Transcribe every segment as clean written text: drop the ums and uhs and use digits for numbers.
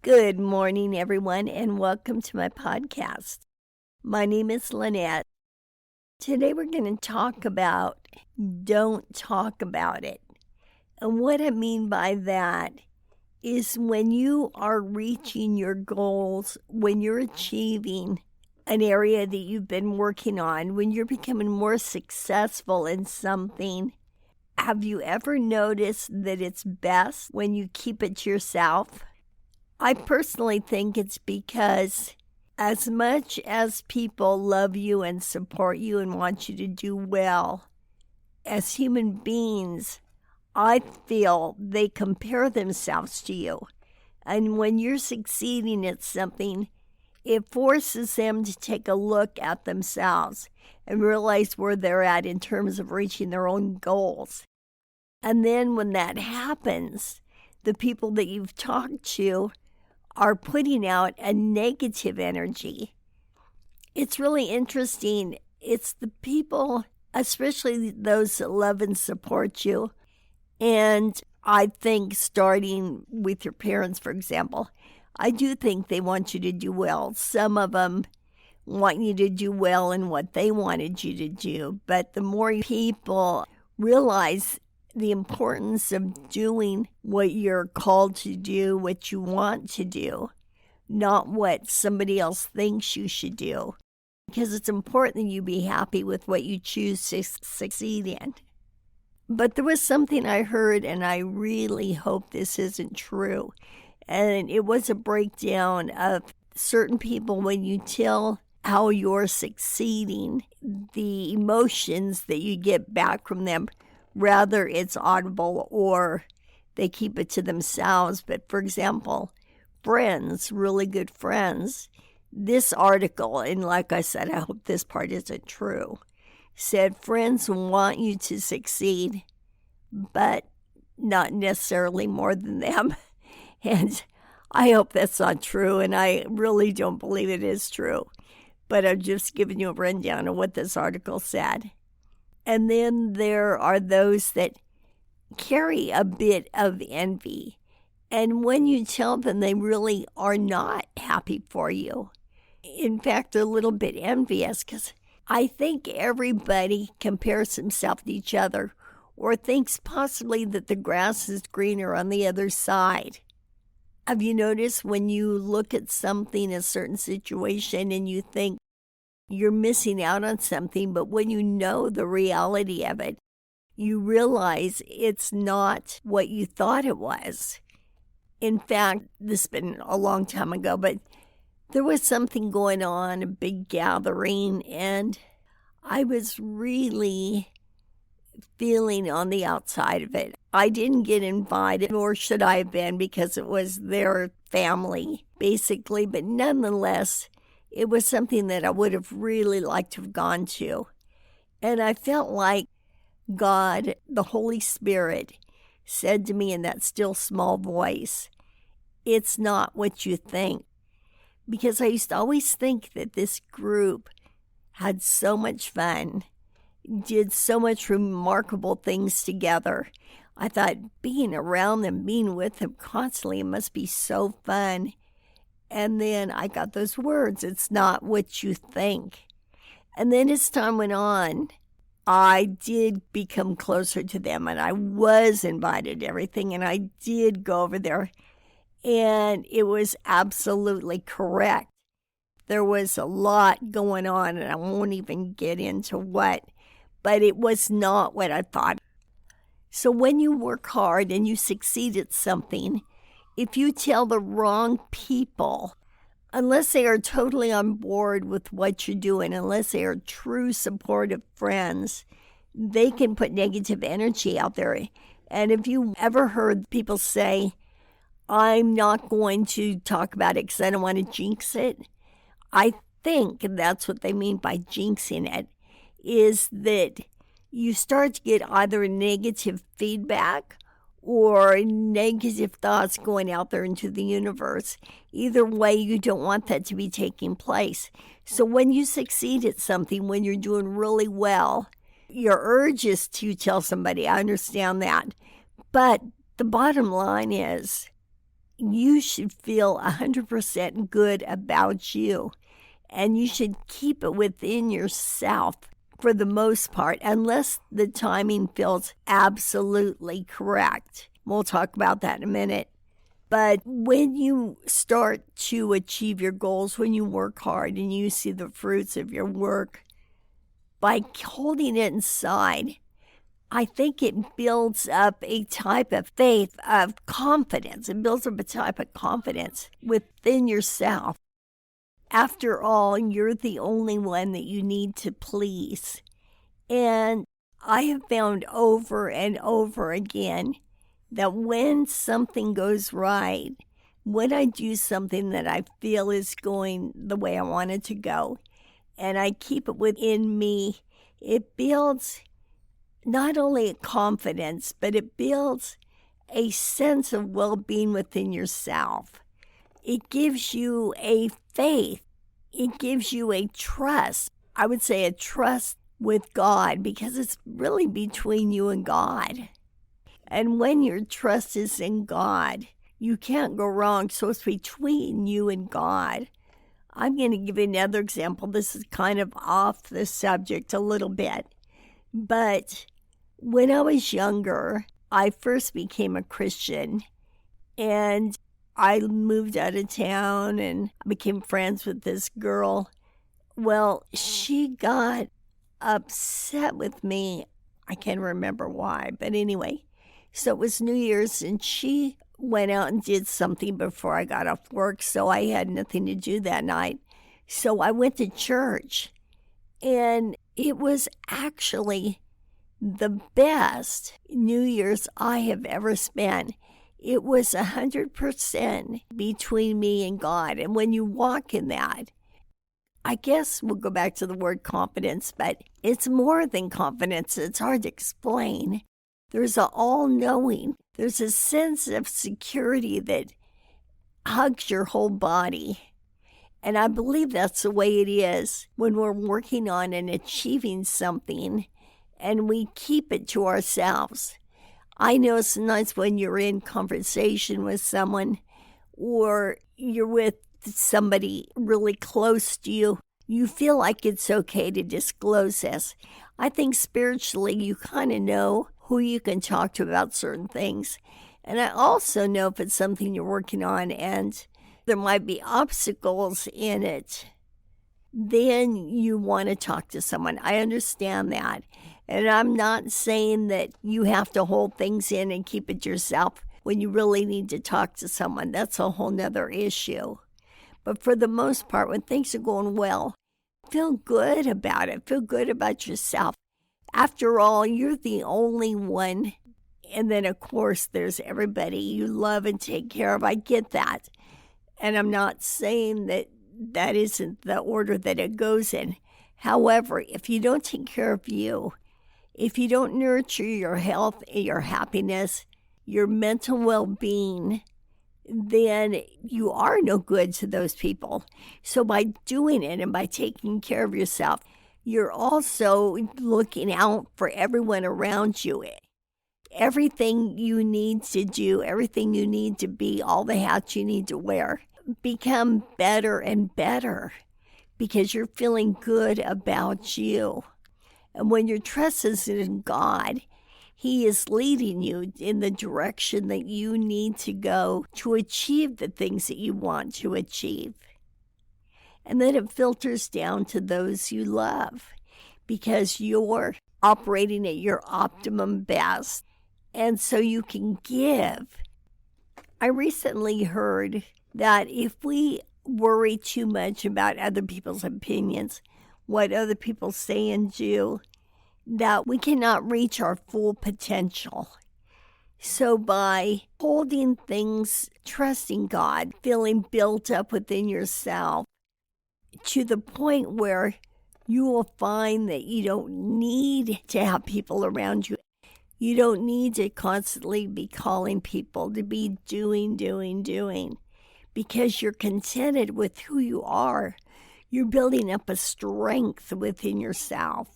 Good morning, everyone, and welcome to my podcast. My name is Lynette. Today we're going to talk about don't talk about it. And what I mean by that is when you are reaching your goals, when you're achieving an area that you've been working on, when you're becoming more successful in something, have you ever noticed that it's best when you keep it to yourself? I personally think it's because as much as people love you and support you and want you to do well, as human beings, I feel they compare themselves to you. And when you're succeeding at something, it forces them to take a look at themselves and realize where they're at in terms of reaching their own goals. And then when that happens, the people that you've talked to are putting out a negative energy. It's really interesting. It's the people, especially those that love and support you. And I think starting with your parents, for example, I do think they want you to do well. Some of them want you to do well in what they wanted you to do. But the more people realize the importance of doing what you're called to do, what you want to do, not what somebody else thinks you should do. Because it's important that you be happy with what you choose to succeed in. But there was something I heard, and I really hope this isn't true. And it was a breakdown of certain people when you tell how you're succeeding, the emotions that you get back from them, rather it's audible or they keep it to themselves. But for example, friends, really good friends, this article, and like I said, I hope this part isn't true, said friends want you to succeed, but not necessarily more than them. And I hope that's not true, and I really don't believe it is true. But I'm just giving you a rundown of what this article said. And then there are those that carry a bit of envy. And when you tell them, they really are not happy for you. In fact, they're a little bit envious because I think everybody compares himself to each other or thinks possibly that the grass is greener on the other side. Have you noticed when you look at something, a certain situation, and you think, you're missing out on something, but when you know the reality of it, you realize it's not what you thought it was. In fact, this has been a long time ago, but there was something going on, a big gathering, and I was really feeling on the outside of it. I didn't get invited, nor should I have been, because it was their family, basically, but nonetheless, it was something that I would have really liked to have gone to. And I felt like God, the Holy Spirit, said to me in that still small voice, it's not what you think. Because I used to always think that this group had so much fun, did so much remarkable things together. I thought being around them, being with them constantly, it must be so fun. And then I got those words, it's not what you think. And then as time went on, I did become closer to them, and I was invited to everything, and I did go over there. And it was absolutely correct. There was a lot going on, and I won't even get into what, but it was not what I thought. So when you work hard and you succeed at something, if you tell the wrong people, unless they are totally on board with what you're doing, unless they are true supportive friends, they can put negative energy out there. And if you ever heard people say, I'm not going to talk about it because I don't want to jinx it, I think that's what they mean by jinxing it, is that you start to get either negative feedback or negative thoughts going out there into the universe. Either way, you don't want that to be taking place. So when you succeed at something, when you're doing really well, your urge is to tell somebody, I understand that. But the bottom line is, you should feel 100% good about you. And you should keep it within yourself for the most part, unless the timing feels absolutely correct. We'll talk about that in a minute. But when you start to achieve your goals, when you work hard and you see the fruits of your work, by holding it inside, I think it builds up a type of faith, of confidence. It builds up a type of confidence within yourself. After all, you're the only one that you need to please. And I have found over and over again that when something goes right, when I do something that I feel is going the way I want it to go, and I keep it within me, it builds not only a confidence, but it builds a sense of well-being within yourself. It gives you a faith. It gives you a trust. I would say a trust with God, because it's really between you and God. And when your trust is in God, you can't go wrong. So it's between you and God. I'm going to give you another example. This is kind of off the subject a little bit. But when I was younger, I first became a Christian, and I moved out of town and became friends with this girl. Well, she got upset with me. I can't remember why, but anyway. So it was New Year's, and she went out and did something before I got off work, so I had nothing to do that night. So I went to church, and it was actually the best New Year's I have ever spent. It was 100% between me and God. And when you walk in that, I guess we'll go back to the word confidence, but it's more than confidence. It's hard to explain. There's an all-knowing. There's a sense of security that hugs your whole body. And I believe that's the way it is when we're working on and achieving something, and we keep it to ourselves. I know sometimes when you're in conversation with someone, or you're with somebody really close to you, you feel like it's okay to disclose this. I think spiritually you kind of know who you can talk to about certain things. And I also know if it's something you're working on and there might be obstacles in it, then you want to talk to someone. I understand that. And I'm not saying that you have to hold things in and keep it yourself when you really need to talk to someone. That's a whole nother issue. But for the most part, when things are going well, feel good about it. Feel good about yourself. After all, you're the only one. And then, of course, there's everybody you love and take care of. I get that. And I'm not saying that that isn't the order that it goes in. However, if you don't take care of you, if you don't nurture your health, your happiness, your mental well-being, then you are no good to those people. So by doing it and by taking care of yourself, you're also looking out for everyone around you. Everything you need to do, everything you need to be, all the hats you need to wear, become better and better because you're feeling good about you. And when your trust is in God, He is leading you in the direction that you need to go to achieve the things that you want to achieve. And then it filters down to those you love because you're operating at your optimum best. And so you can give. I recently heard that if we worry too much about other people's opinions, what other people say and do, that we cannot reach our full potential. So by holding things, trusting God, feeling built up within yourself to the point where you will find that you don't need to have people around you. You don't need to constantly be calling people to be doing, because you're contented with who you are. You're building up a strength within yourself,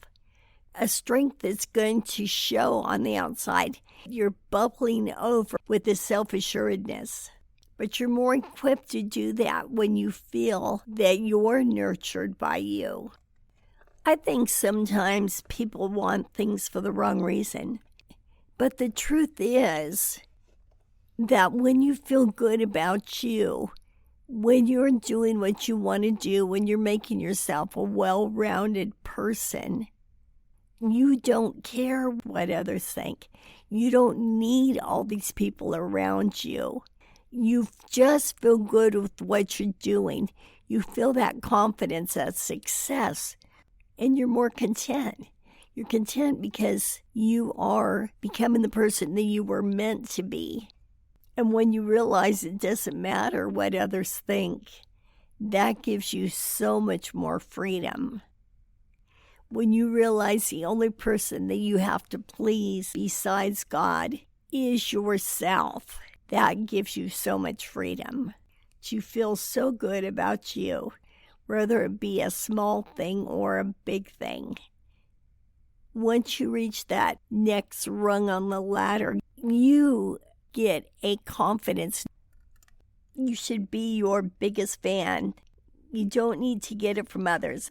a strength that's going to show on the outside. You're bubbling over with this self-assuredness. But you're more equipped to do that when you feel that you're nurtured by you. I think sometimes people want things for the wrong reason. But the truth is that when you feel good about you, when you're doing what you want to do, when you're making yourself a well-rounded person, you don't care what others think. You don't need all these people around you. You just feel good with what you're doing. You feel that confidence, that success, and you're more content. You're content because you are becoming the person that you were meant to be. And when you realize it doesn't matter what others think, that gives you so much more freedom. When you realize the only person that you have to please besides God is yourself, that gives you so much freedom. You feel so good about you, whether it be a small thing or a big thing. Once you reach that next rung on the ladder, you get a confidence. You should be your biggest fan. You don't need to get it from others.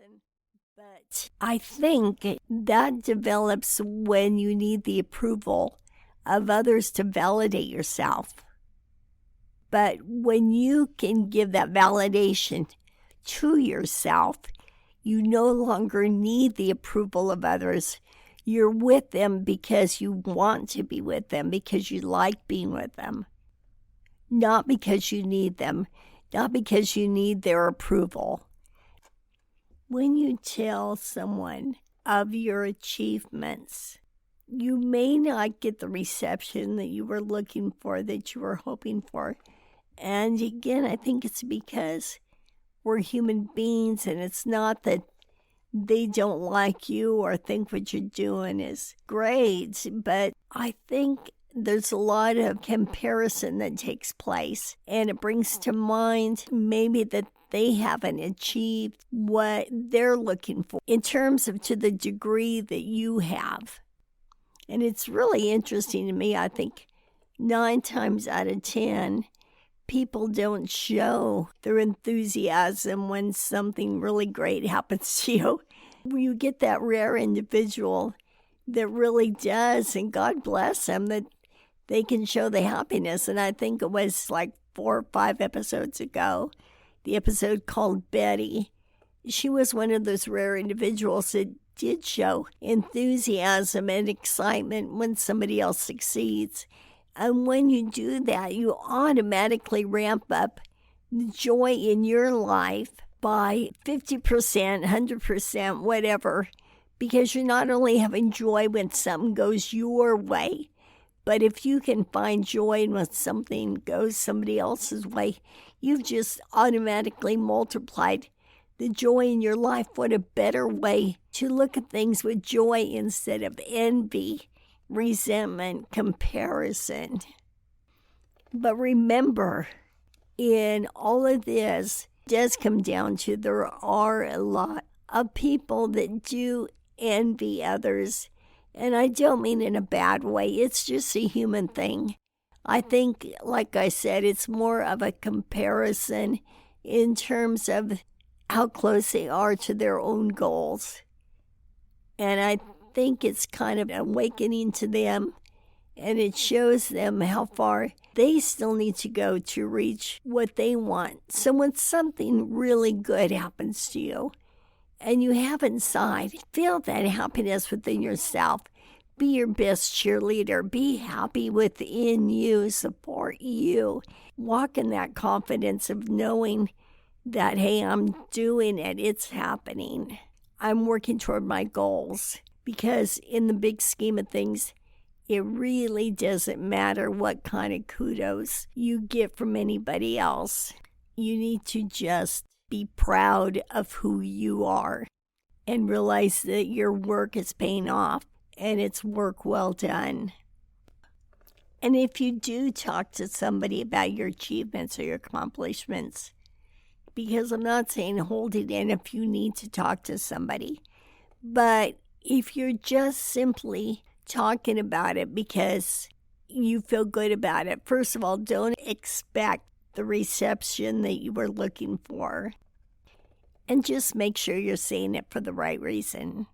But I think that develops when you need the approval of others to validate yourself. But when you can give that validation to yourself, you no longer need the approval of others. You're with them because you want to be with them, because you like being with them. Not because you need them, not because you need their approval. When you tell someone of your achievements, you may not get the reception that you were looking for, that you were hoping for. And again, I think it's because we're human beings, and it's not that they don't like you or think what you're doing is great, but I think there's a lot of comparison that takes place, and it brings to mind maybe that they haven't achieved what they're looking for in terms of to the degree that you have. And it's really interesting to me. I think 9 times out of 10, people don't show their enthusiasm when something really great happens to you. You get that rare individual that really does, and God bless them, that they can show the happiness. And I think it was like 4 or 5 episodes ago, the episode called Betty. She was one of those rare individuals that did show enthusiasm and excitement when somebody else succeeds. And when you do that, you automatically ramp up the joy in your life by 50%, 100%, whatever, because you're not only having joy when something goes your way, but if you can find joy in when something goes somebody else's way, you've just automatically multiplied the joy in your life. What a better way to look at things with joy instead of envy, resentment, comparison. But remember, in all of this, it does come down to there are a lot of people that do envy others. And I don't mean in a bad way. It's just a human thing. I think, like I said, it's more of a comparison in terms of how close they are to their own goals. And I think it's kind of awakening to them, and it shows them how far they still need to go to reach what they want. So when something really good happens to you and you have inside, feel that happiness within yourself. Be your best cheerleader. Be happy within you. Support you. Walk in that confidence of knowing that, hey, I'm doing it. It's happening. I'm working toward my goals. Because in the big scheme of things, it really doesn't matter what kind of kudos you get from anybody else. You need to just be proud of who you are and realize that your work is paying off and it's work well done. And if you do talk to somebody about your achievements or your accomplishments, because I'm not saying hold it in if you need to talk to somebody, but if you're just simply talking about it because you feel good about it, first of all, don't expect the reception that you were looking for. And just make sure you're saying it for the right reason.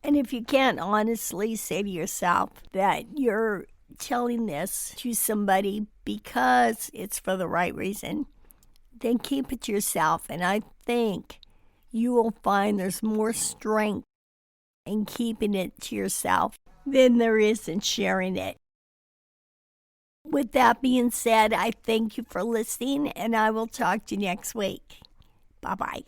And if you can't honestly say to yourself that you're telling this to somebody because it's for the right reason, then keep it to yourself. And I think you will find there's more strength in keeping it to yourself than there is in sharing it. With that being said, I thank you for listening, and I will talk to you next week. Bye-bye.